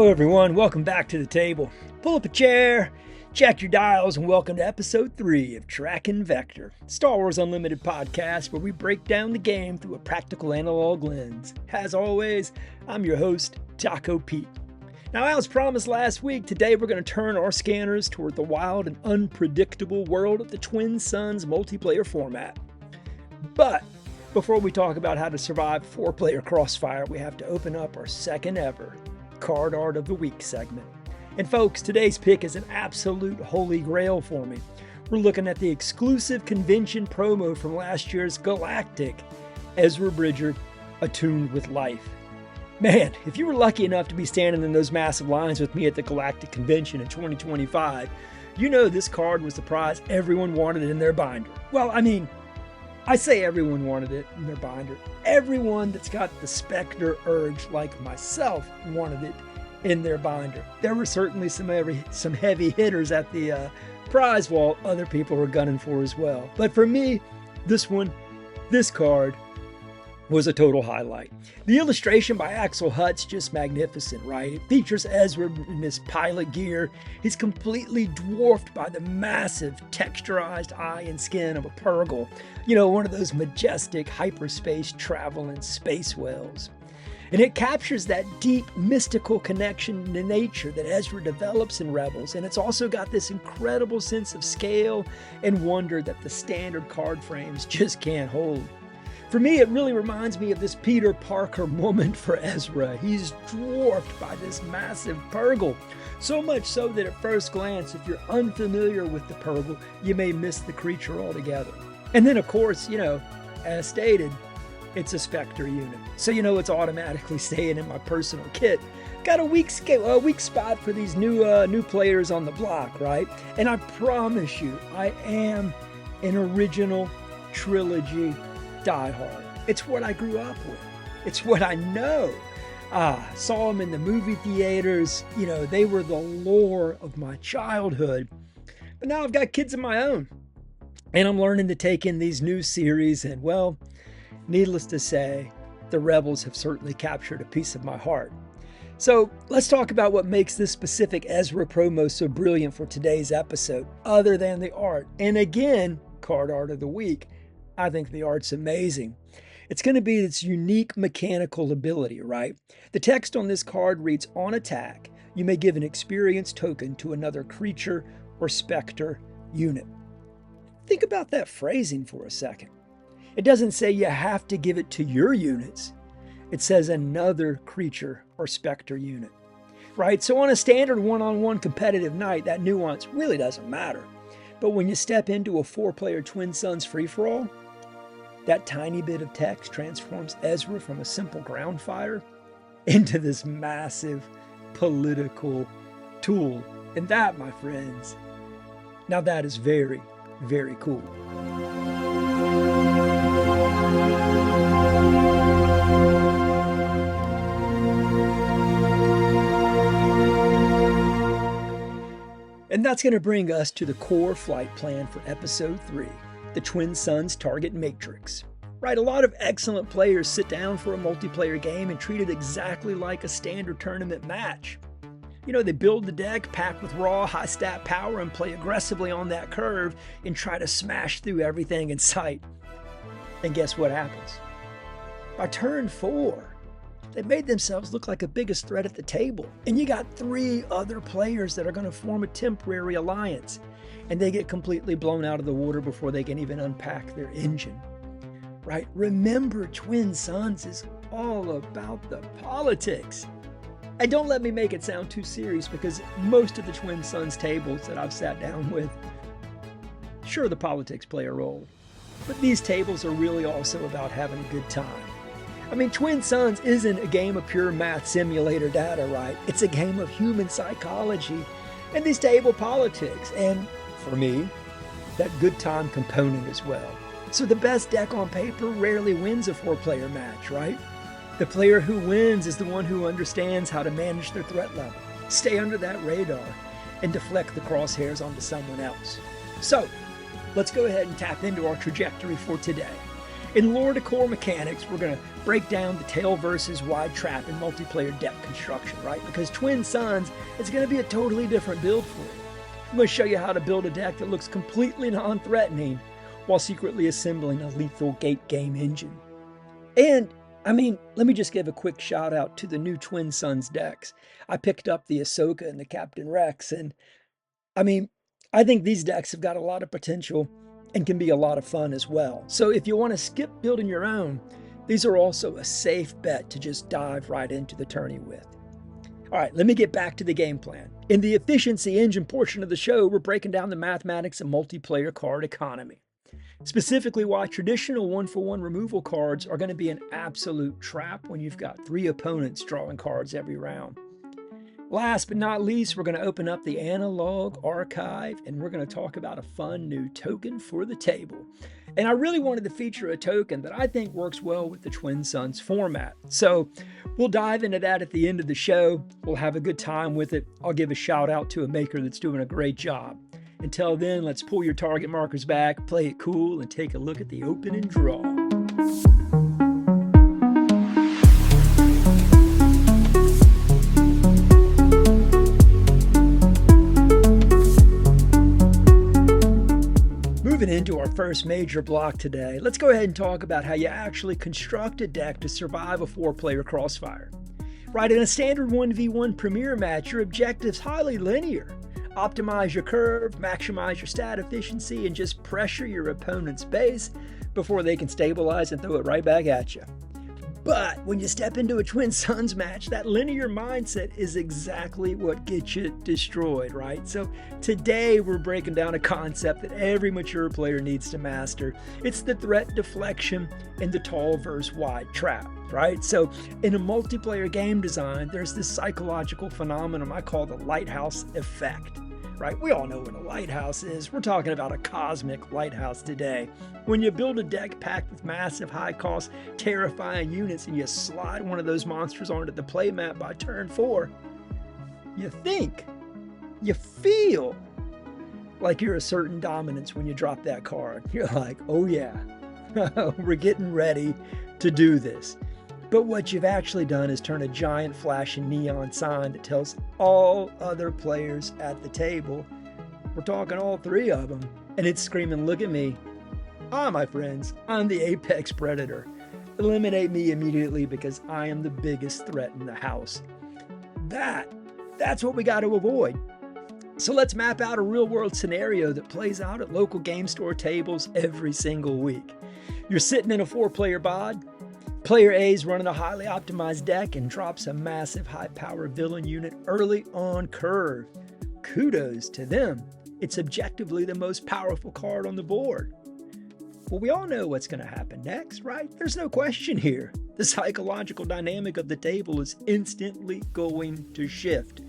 Hello everyone, welcome back to the table. Pull up a chair, check your dials, and welcome to episode 3 of Tracking Vector, Star Wars Unlimited podcast where we break down the game through a practical analog lens. As always, I'm your host, Taco Pete. Now, as promised last week, today we're going to turn our scanners toward the wild and unpredictable world of the Twin Suns multiplayer format. But before we talk about how to survive 4-player crossfire, we have to open up our second ever Card Art of the Week segment. And folks, today's pick is an absolute holy grail for me. We're looking at the exclusive convention promo from last year's Galactic, Ezra Bridger, Attuned with Life. Man, if you were lucky enough to be standing in those massive lines with me at the Galactic Convention in 2025, you know this card was the prize everyone wanted in their binder. Well, I say everyone wanted it in their binder. Everyone that's got the Spectre urge, like myself, wanted it in their binder. There were certainly some heavy hitters at the prize wall other people were gunning for as well. But for me, this card was a total highlight. The illustration by Axel Hutt's just magnificent, right? It features Ezra in his pilot gear. He's completely dwarfed by the massive texturized eye and skin of a Purgle. You know, one of those majestic hyperspace traveling space whales. And it captures that deep mystical connection to nature that Ezra develops in Rebels. And it's also got this incredible sense of scale and wonder that the standard card frames just can't hold. For me, it really reminds me of this Peter Parker moment for Ezra. He's dwarfed by this massive Purgle. So much so that at first glance, if you're unfamiliar with the Purgle, you may miss the creature altogether. And then, of course, as stated, it's a Spectre unit. So it's automatically staying in my personal kit. Got a weak spot for these new players on the block, right? And I promise you, I am an original trilogy diehard. It's what I grew up with. It's what I know. Saw them in the movie theaters. They were the lore of my childhood. But now I've got kids of my own. And I'm learning to take in these new series. And well, needless to say, the Rebels have certainly captured a piece of my heart. So let's talk about what makes this specific Ezra promo so brilliant for today's episode, other than the art. And again, Card Art of the Week. I think the art's amazing. It's going to be its unique mechanical ability, right? The text on this card reads, on attack, you may give an experience token to another creature or Spectre unit. Think about that phrasing for a second. It doesn't say you have to give it to your units. It says another creature or Spectre unit, right? So on a standard one-on-one competitive night, that nuance really doesn't matter. But when you step into a 4-player Twin Suns free-for-all, that tiny bit of text transforms Ezra from a simple ground fighter into this massive political tool. And that, my friends, now that is very, very cool. And that's going to bring us to the core flight plan for episode 3. The Twin Suns target matrix. Right, a lot of excellent players sit down for a multiplayer game and treat it exactly like a standard tournament match. They build the deck, pack with raw, high stat power, and play aggressively on that curve and try to smash through everything in sight. And guess what happens? By turn 4, they made themselves look like the biggest threat at the table. And you got 3 other players that are going to form a temporary alliance. And they get completely blown out of the water before they can even unpack their engine. Right? Remember, Twin Suns is all about the politics. And don't let me make it sound too serious, because most of the Twin Suns tables that I've sat down with, sure, the politics play a role. But these tables are really also about having a good time. Twin Suns isn't a game of pure math simulator data, right? It's a game of human psychology and these table politics. And for me, that good time component as well. So the best deck on paper rarely wins a 4-player match, right? The player who wins is the one who understands how to manage their threat level, stay under that radar, and deflect the crosshairs onto someone else. So let's go ahead and tap into our trajectory for today. In Lore to Core Mechanics, we're going to break down the tail versus wide trap and multiplayer deck construction, right? Because Twin Suns is going to be a totally different build for you. I'm going to show you how to build a deck that looks completely non-threatening while secretly assembling a lethal gate game engine. And, let me just give a quick shout out to the new Twin Suns decks. I picked up the Ahsoka and the Captain Rex, and I think these decks have got a lot of potential and can be a lot of fun as well. So if you want to skip building your own, these are also a safe bet to just dive right into the tourney with. All right, let me get back to the game plan. In the efficiency engine portion of the show, we're breaking down the mathematics of multiplayer card economy. Specifically why traditional 1-for-1 removal cards are going to be an absolute trap when you've got 3 opponents drawing cards every round. Last but not least, we're going to open up the Analog Archive, and we're going to talk about a fun new token for the table. And I really wanted to feature a token that I think works well with the Twin Suns format. So we'll dive into that at the end of the show. We'll have a good time with it. I'll give a shout out to a maker that's doing a great job. Until then, let's pull your target markers back, play it cool, and take a look at the opening draw. Moving into our first major block today, let's go ahead and talk about how you actually construct a deck to survive a 4-player crossfire. Right, in a standard 1v1 premier match, your objective's highly linear. Optimize your curve, maximize your stat efficiency, and just pressure your opponent's base before they can stabilize and throw it right back at you. But when you step into a Twin Suns match, that linear mindset is exactly what gets you destroyed, right? So today we're breaking down a concept that every mature player needs to master. It's the threat deflection and the tall versus wide trap, right? So in a multiplayer game design, there's this psychological phenomenon I call the Lighthouse Effect. Right? We all know what a lighthouse is. We're talking about a cosmic lighthouse today. When you build a deck packed with massive, high-cost, terrifying units and you slide one of those monsters onto the playmat by turn 4, you feel like you're asserting dominance when you drop that card. You're like, oh yeah, we're getting ready to do this. But what you've actually done is turn a giant flashing neon sign that tells all other players at the table, we're talking all 3 of them, and it's screaming, look at me. My friends, I'm the apex predator. Eliminate me immediately because I am the biggest threat in the house. That's what we got to avoid. So let's map out a real-world scenario that plays out at local game store tables every single week. You're sitting in a 4-player bod. Player A is running a highly optimized deck and drops a massive high-power villain unit early on curve. Kudos to them. It's objectively the most powerful card on the board. Well, we all know what's going to happen next, right? There's no question here. The psychological dynamic of the table is instantly going to shift.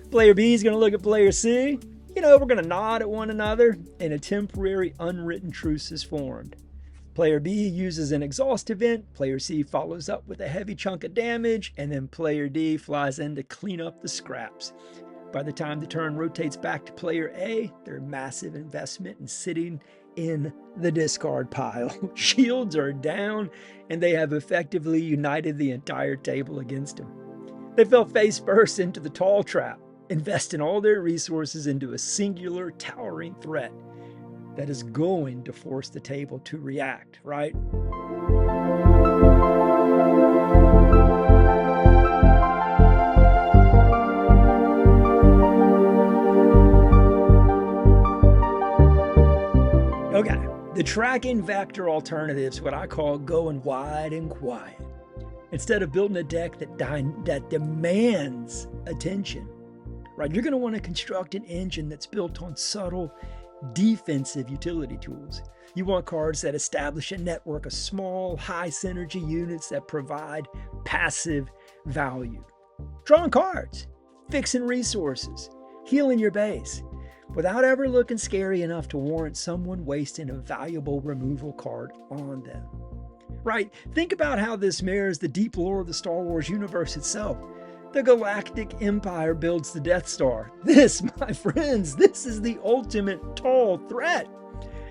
Player B is going to look at player C. We're going to nod at one another, and a temporary unwritten truce is formed. Player B uses an exhaust event, player C follows up with a heavy chunk of damage, and then player D flies in to clean up the scraps. By the time the turn rotates back to player A, their massive investment is sitting in the discard pile. Shields are down, and they have effectively united the entire table against him. They fell face first into the tall trap, investing all their resources into a singular, towering threat that is going to force the table to react, right? Okay, the tracking vector alternative is what I call going wide and quiet. Instead of building a deck that demands attention, right? You're going to want to construct an engine that's built on subtle defensive utility tools. You want cards that establish a network of small, high synergy units that provide passive value. Drawing cards, fixing resources, healing your base, without ever looking scary enough to warrant someone wasting a valuable removal card on them. Right? Think about how this mirrors the deep lore of the Star Wars universe itself. The Galactic Empire builds the Death Star. This, my friends, this is the ultimate tall threat.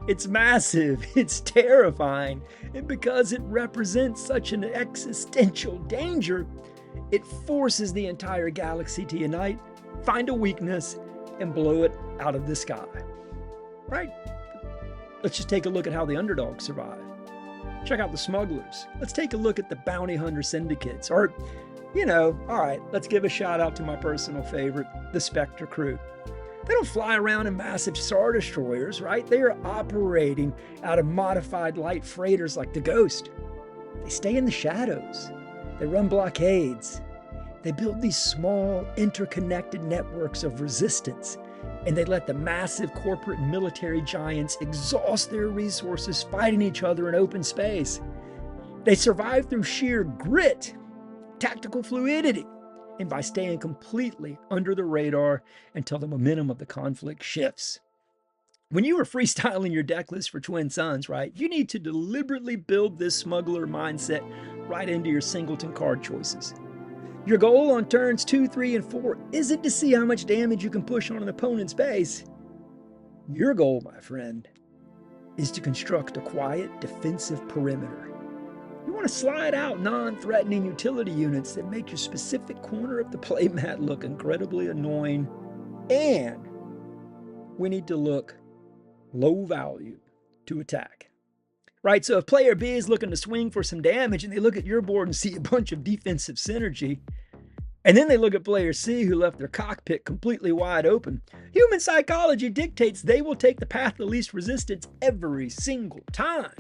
It's massive, it's terrifying, and because it represents such an existential danger, it forces the entire galaxy to unite, find a weakness, and blow it out of the sky. Right? Let's just take a look at how the underdogs survive. Check out the smugglers. Let's take a look at the bounty hunter syndicates. Or, all right, let's give a shout out to my personal favorite, the Spectre crew. They don't fly around in massive Star Destroyers, right? They are operating out of modified light freighters like the Ghost. They stay in the shadows. They run blockades. They build these small, interconnected networks of resistance, and they let the massive corporate and military giants exhaust their resources fighting each other in open space. They survive through sheer grit, tactical fluidity, and by staying completely under the radar until the momentum of the conflict shifts. When you are freestyling your deck list for Twin Suns, right, you need to deliberately build this smuggler mindset right into your singleton card choices. Your goal on turns 2, 3, and 4 isn't to see how much damage you can push on an opponent's base. Your goal, my friend, is to construct a quiet defensive perimeter. You want to slide out non-threatening utility units that make your specific corner of the playmat look incredibly annoying, and we need to look low value to attack. Right, so if player B is looking to swing for some damage and they look at your board and see a bunch of defensive synergy, and then they look at player C who left their cockpit completely wide open, human psychology dictates they will take the path of least resistance every single time.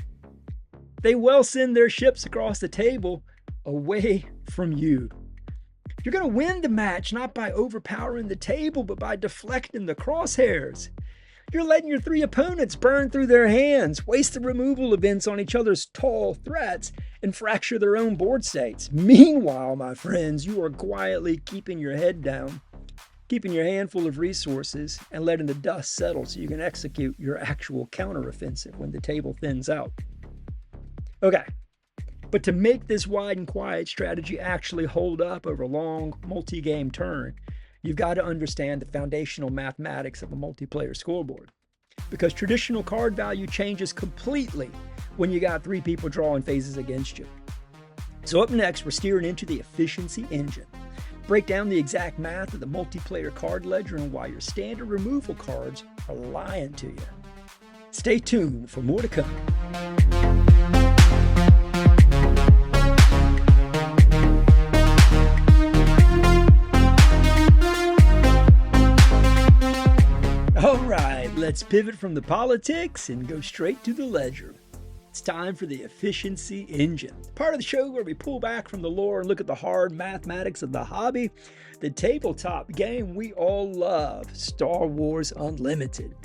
They will send their ships across the table away from you. You're going to win the match not by overpowering the table, but by deflecting the crosshairs. You're letting your 3 opponents burn through their hands, waste the removal events on each other's tall threats, and fracture their own board states. Meanwhile, my friends, you are quietly keeping your head down, keeping your hand full of resources, and letting the dust settle so you can execute your actual counteroffensive when the table thins out. Okay, but to make this wide and quiet strategy actually hold up over a long multi-game turn, you've got to understand the foundational mathematics of a multiplayer scoreboard. Because traditional card value changes completely when you got 3 people drawing phases against you. So up next, we're steering into the efficiency engine. Break down the exact math of the multiplayer card ledger and why your standard removal cards are lying to you. Stay tuned for more to come. All right, let's pivot from the politics and go straight to the ledger. It's time for the efficiency engine, part of the show where we pull back from the lore and look at the hard mathematics of the hobby, the tabletop game we all love, Star Wars Unlimited.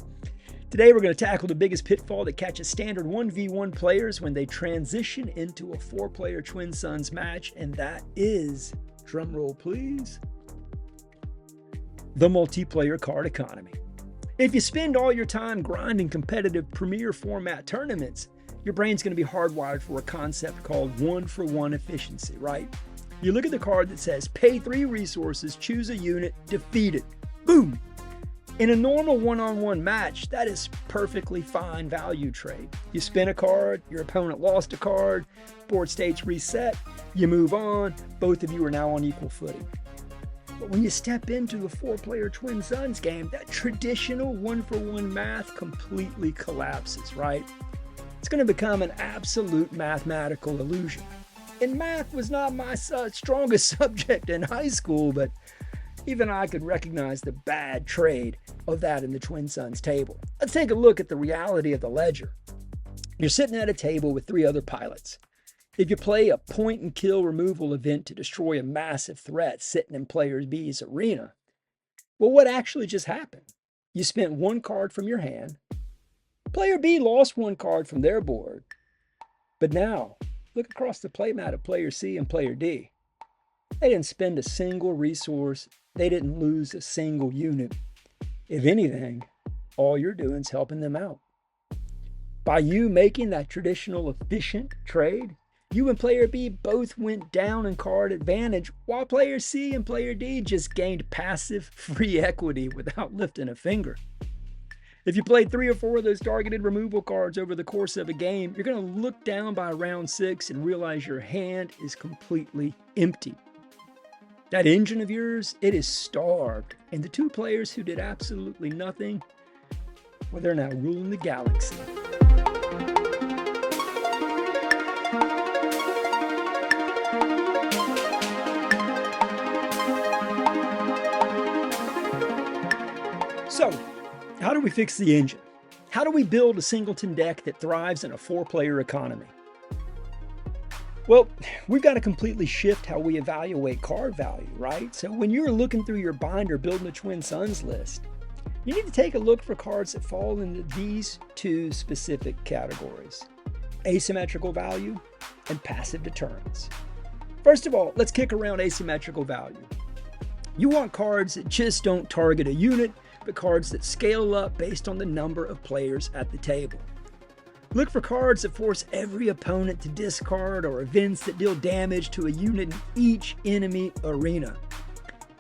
Today we're going to tackle the biggest pitfall that catches standard 1v1 players when they transition into a 4-player Twin Suns match, and that is, drumroll please, the multiplayer card economy. If you spend all your time grinding competitive premier format tournaments, your brain's going to be hardwired for a concept called 1-for-1 efficiency, right? You look at the card that says pay 3 resources, choose a unit, defeat it. Boom! In a normal one-on-one match, that is perfectly fine value trade. You spin a card, your opponent lost a card, board states reset, you move on, both of you are now on equal footing. But when you step into the 4-player Twin Suns game, that traditional 1-for-1 math completely collapses, right? It's going to become an absolute mathematical illusion. And math was not my strongest subject in high school, but even I could recognize the bad trade of that in the Twin Suns table. Let's take a look at the reality of the ledger. You're sitting at a table with 3 other pilots. If you play a point-and-kill removal event to destroy a massive threat sitting in player B's arena, well, what actually just happened? You spent 1 card from your hand. Player B lost 1 card from their board. But now, look across the playmat of player C and player D. They didn't spend a single resource. They didn't lose a single unit. If anything, all you're doing is helping them out. By you making that traditional efficient trade, you and player B both went down in card advantage, while player C and player D just gained passive free equity without lifting a finger. If you play 3 or 4 of those targeted removal cards over the course of a game, you're going to look down by round 6 and realize your hand is completely empty. That engine of yours, it is starved. And the 2 players who did absolutely nothing, well, they're now ruling the galaxy. So, how do we fix the engine? How do we build a singleton deck that thrives in a 4-player economy? Well, we've got to completely shift how we evaluate card value, right? So when you're looking through your binder building a Twin Suns list, you need to take a look for cards that fall into these 2 specific categories: asymmetrical value and passive deterrents. First of all, let's kick around asymmetrical value. You want cards that just don't target a unit, but cards that scale up based on the number of players at the table. Look for cards that force every opponent to discard, or events that deal damage to a unit in each enemy arena.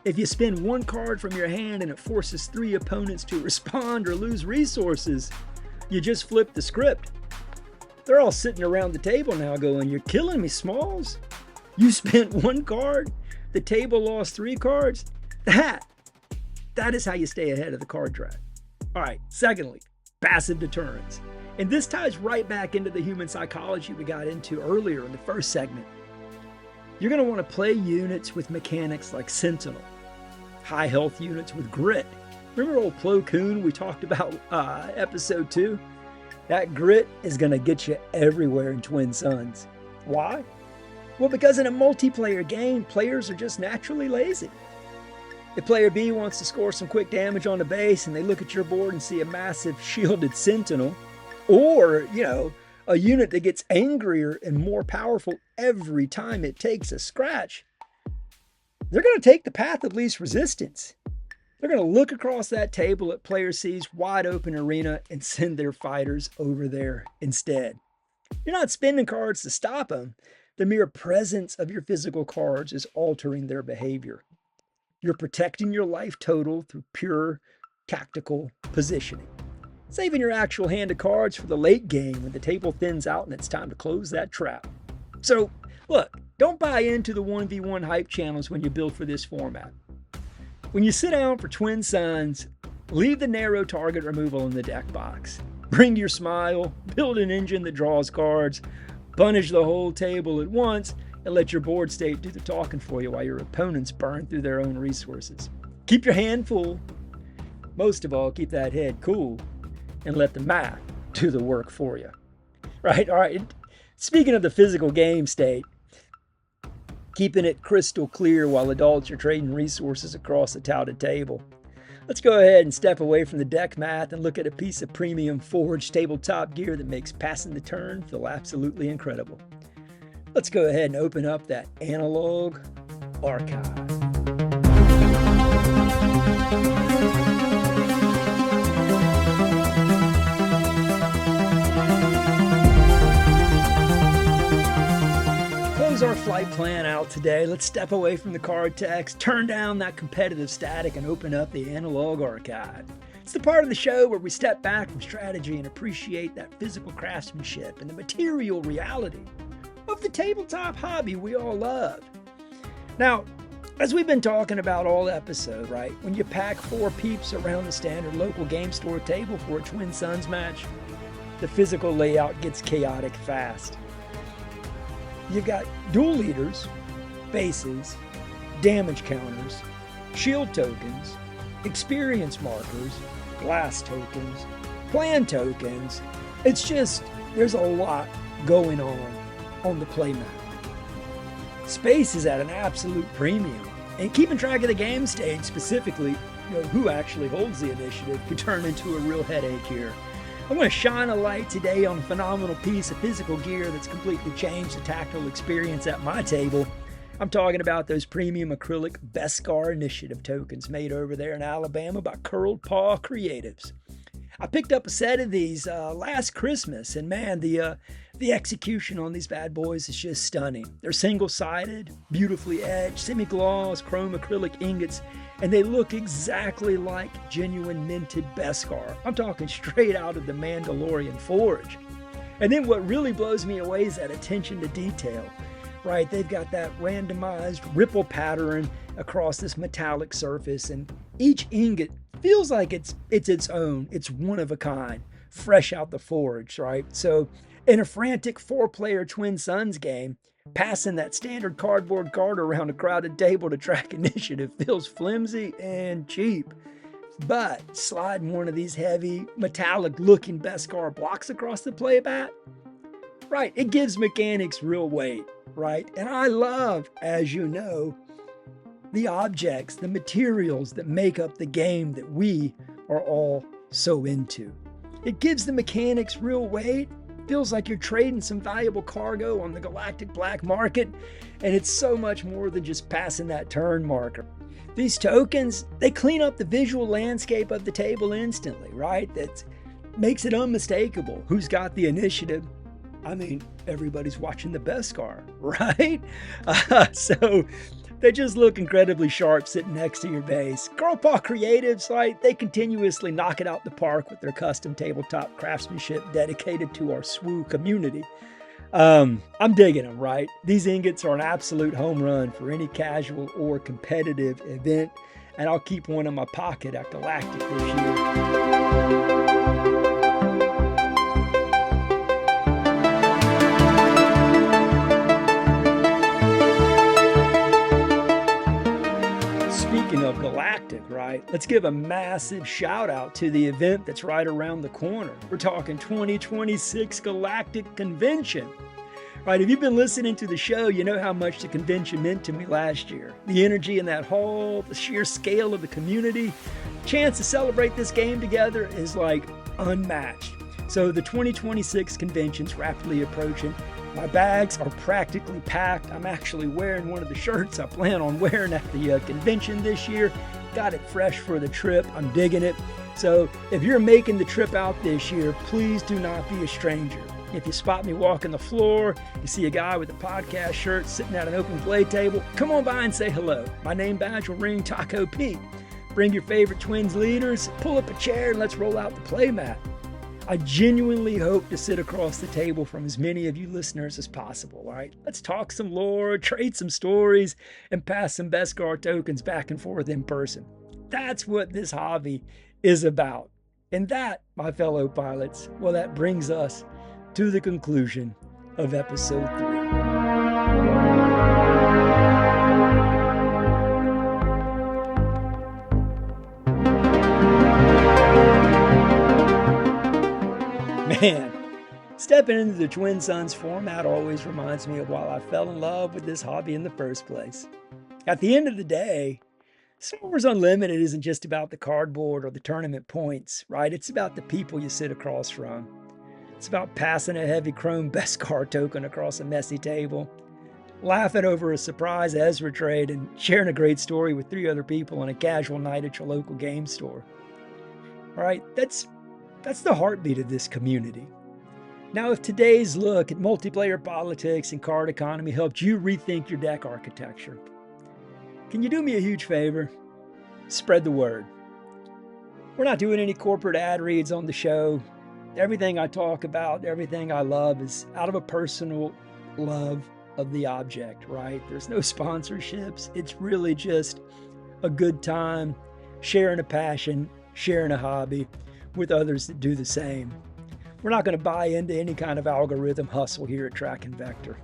If you spend 1 card from your hand and it forces 3 opponents to respond or lose resources, you just flip the script. They're all sitting around the table now going, "You're killing me, Smalls. You spent 1 card, the table lost 3 cards. That is how you stay ahead of the card draft." All right, secondly, passive deterrents. And this ties right back into the human psychology we got into earlier in the first segment. You're going to want to play units with mechanics like Sentinel, high health units with grit. Remember old Plo Koon we talked about episode 2? That grit is going to get you everywhere in Twin Suns. Why? Well, because in a multiplayer game, players are just naturally lazy. If player B wants to score some quick damage on the base and they look at your board and see a massive shielded Sentinel, or, a unit that gets angrier and more powerful every time it takes a scratch, they're going to take the path of least resistance. They're going to look across that table at player C's wide open arena and send their fighters over there instead. You're not spending cards to stop them. The mere presence of your physical cards is altering their behavior. You're protecting your life total through pure tactical positioning, saving your actual hand of cards for the late game when the table thins out and it's time to close that trap. So, look, don't buy into the 1v1 hype channels when you build for this format. When you sit down for Twin Suns, leave the narrow target removal in the deck box. Bring your smile, build an engine that draws cards, punish the whole table at once, and let your board state do the talking for you while your opponents burn through their own resources. Keep your hand full. Most of all, keep that head cool and let the math do the work for you. Right? All right. Speaking of the physical game state, keeping it crystal clear while adults are trading resources across the touted table. Let's go ahead and step away from the deck math and look at a piece of premium forged tabletop gear that makes passing the turn feel absolutely incredible. Let's go ahead and open up that Analog Archive. Close our flight plan out today. Let's step away from the card text, turn down that competitive static, and open up the Analog Archive. It's the part of the show where we step back from strategy and appreciate that physical craftsmanship and the material reality of the tabletop hobby we all love. Now, as we've been talking about all episode, right? When you pack 4 peeps around the standard local game store table for a Twin Suns match, the physical layout gets chaotic fast. You've got dual leaders, bases, damage counters, shield tokens, experience markers, glass tokens, plan tokens. It's just, there's a lot going on the playmat. Space is at an absolute premium, and keeping track of the game stage, specifically, who actually holds the initiative, could turn into a real headache here. I want to shine a light today on a phenomenal piece of physical gear that's completely changed the tactile experience at my table. I'm talking about those premium Acrylic Beskar Initiative Tokens made over there in Alabama by Curled Paw Creatives. I picked up a set of these last Christmas, and man, the execution on these bad boys is just stunning. They're single-sided, beautifully edged, semi-gloss, chrome acrylic ingots, And they look exactly like genuine minted Beskar. I'm talking straight out of the Mandalorian Forge. And then what really blows me away is that attention to detail, right? They've got that randomized ripple pattern across this metallic surface, and each ingot feels like it's its own. It's one of a kind, fresh out the forge, right? So in a frantic 4-player Twin Suns game, passing that standard cardboard card around a crowded table to track initiative feels flimsy and cheap. But sliding one of these heavy, metallic-looking Beskar blocks across the playmat, right, it gives mechanics real weight, right? And I love, as you know, the objects, the materials that make up the game that we are all so into. It gives the mechanics real weight. Feels like you're trading some valuable cargo on the galactic black market, and it's so much more than just passing that turn marker. These tokens, they clean up the visual landscape of the table instantly, right? That makes it unmistakable who's got the initiative. I mean, everybody's watching the Beskar, right? So they just look incredibly sharp sitting next to your base. Curled Paw Creatives, right? They continuously knock it out the park with their custom tabletop craftsmanship dedicated to our SWU community. I'm digging them, right? These ingots are an absolute home run for any casual or competitive event, and I'll keep one in my pocket at Galactic this year. Speaking of Galactic, right? Let's give a massive shout out to the event that's right around the corner. We're talking 2026 Galactic Convention. Right, if you've been listening to the show, you know how much the convention meant to me last year. The energy in that hall, the sheer scale of the community, chance to celebrate this game together is like unmatched. So the 2026 convention's rapidly approaching. My bags are practically packed. I'm actually wearing one of the shirts I plan on wearing at the convention this year. Got it fresh for the trip. I'm digging it. So if you're making the trip out this year, please do not be a stranger. If you spot me walking the floor, you see a guy with a podcast shirt sitting at an open play table, come on by and say hello. My name badge will ring Taco Pete. Bring your favorite Twins leaders, pull up a chair, and let's roll out the play mat. I genuinely hope to sit across the table from as many of you listeners as possible, all right? Let's talk some lore, trade some stories, and pass some Beskar tokens back and forth in person. That's what this hobby is about. And that, my fellow pilots, well, that brings us to the conclusion of episode 3. Man, stepping into the Twin Suns format always reminds me of why I fell in love with this hobby in the first place. At the end of the day, Star Wars Unlimited isn't just about the cardboard or the tournament points, right? It's about the people you sit across from. It's about passing a heavy chrome Beskar token across a messy table, laughing over a surprise Ezra trade, and sharing a great story with 3 other people on a casual night at your local game store. All right, that's the heartbeat of this community. Now, if today's look at multiplayer politics and card economy helped you rethink your deck architecture, can you do me a huge favor? Spread the word. We're not doing any corporate ad reads on the show. Everything I talk about, everything I love is out of a personal love of the object, right? There's no sponsorships. It's really just a good time, sharing a passion, sharing a hobby with others that do the same. We're not going to buy into any kind of algorithm hustle here at Track and Vector.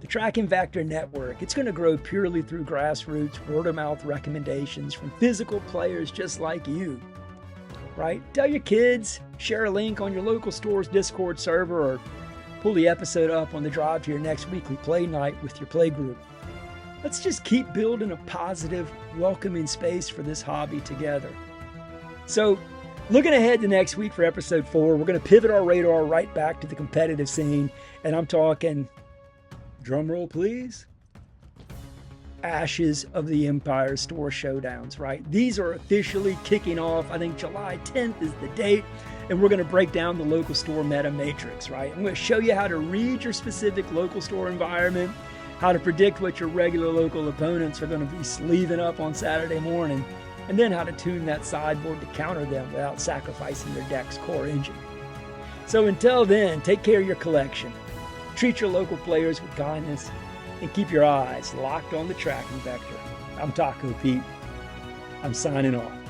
The Track and Vector network, it's going to grow purely through grassroots, word-of-mouth recommendations from physical players just like you. Right? Tell your kids, share a link on your local store's Discord server, or pull the episode up on the drive to your next weekly play night with your play group. Let's just keep building a positive, welcoming space for this hobby together. So, looking ahead to next week for episode 4, we're going to pivot our radar right back to the competitive scene, and I'm talking, drumroll please, Ashes of the Empire store showdowns, right? These are officially kicking off. I think July 10th is the date, and we're going to break down the local store meta matrix, right? I'm going to show you how to read your specific local store environment, how to predict what your regular local opponents are going to be sleeving up on Saturday morning, and then how to tune that sideboard to counter them without sacrificing your deck's core engine. So until then, take care of your collection, treat your local players with kindness, and keep your eyes locked on the tracking vector. I'm Taco Pete. I'm signing off.